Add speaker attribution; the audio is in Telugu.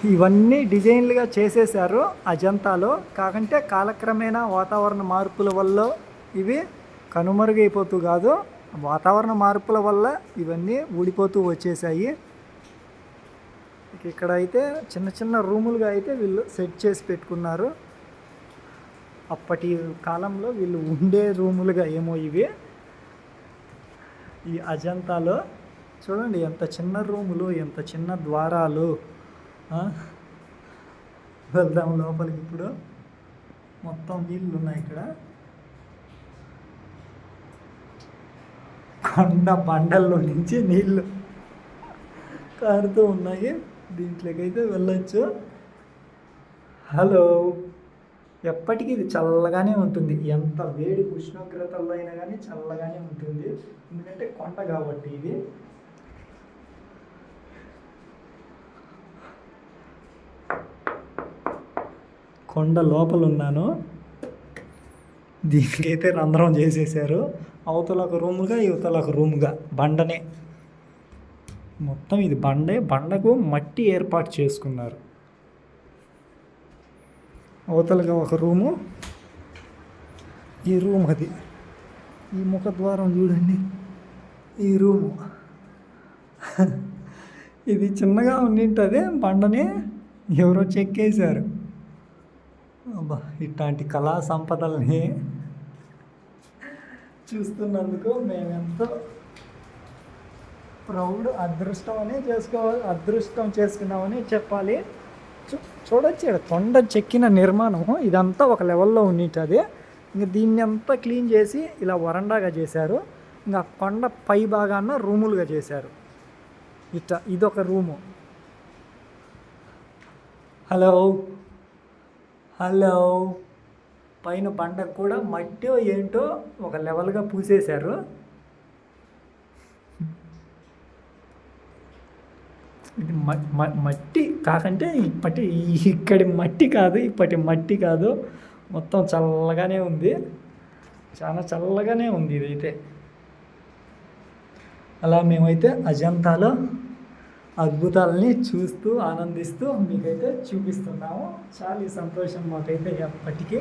Speaker 1: ఇవన్నీ డిజైన్లుగా చేసేసారు అజంతాలో. కాకంటే కాలక్రమేణా వాతావరణ మార్పుల వల్ల ఇవి కనుమరుగైపోతూ కాదు, వాతావరణ మార్పుల వల్ల ఇవన్నీ ఊడిపోతూ వచ్చేసాయి. ఇక్కడ అయితే చిన్న చిన్న రూములుగా అయితే వీళ్ళు సెట్ చేసి పెట్టుకున్నారు. అప్పటి కాలంలో వీళ్ళు ఉండే రూములుగా ఏమో ఇవి. ఈ అజంతాలో చూడండి ఎంత చిన్న రూములు, ఎంత చిన్న ద్వారాలు. వెళ్దాం లోపలికి. ఇప్పుడు మొత్తం నీళ్ళు ఉన్నాయి ఇక్కడ. కొండ బండల్లో నుంచి నీళ్ళు కారుతూ ఉన్నాయి. దీంట్లోకి అయితే వెళ్ళొచ్చు. హలో. ఎప్పటికీ ఇది చల్లగానే ఉంటుంది. ఎంత వేడి ఉష్ణోగ్రతల్లో అయినా కానీ చల్లగానే ఉంటుంది. ఎందుకంటే కొండ కాబట్టి ఇది. కొండ లోపల ఉన్నాను. దీనికైతే రంధ్రం చేసేసారు. అవతల ఒక రూముగా, యువతల ఒక రూముగా. బండనే మొత్తం ఇది బండే. బండకు మట్టి ఏర్పాటు చేసుకున్నారు. అవతలగా ఒక రూము, ఈ రూమ్ అది. ఈ ముఖద్వారం చూడండి, ఈ రూము. ఇది చిన్నగా ఉండింటుంది. బండని ఎవరో చెక్కేశారు. అబ్బా, ఇట్లాంటి కళా సంపదల్ని చూస్తున్నందుకు మేమెంతో అదృష్టం చేసుకున్నామని చెప్పాలి. చూడొచ్చు ఇక్కడ కొండ చెక్కిన నిర్మాణం ఇదంతా ఒక లెవెల్లో ఉండింటుంది. ఇంకా దీన్ని అంతా క్లీన్ చేసి ఇలా వరండాగా చేశారు. ఇంకా కొండ పై భాగాన రూములుగా చేశారు. ఇదొక రూము. హలో. పైన బండకు కూడా మట్టి ఏంటో ఒక లెవెల్గా పూసేశారు. ఇది మట్టి కాకంటే ఇక్కడి మట్టి కాదు, ఇప్పటి మట్టి కాదు. మొత్తం చల్లగానే ఉంది. చాలా చల్లగానే ఉంది ఇదైతే. అలా మేమైతే అజంతాలో అద్భుతాలని చూస్తూ ఆనందిస్తూ మీకైతే చూపిస్తున్నాము. చాలా సంతోషం మాకైతే ఎప్పటికీ.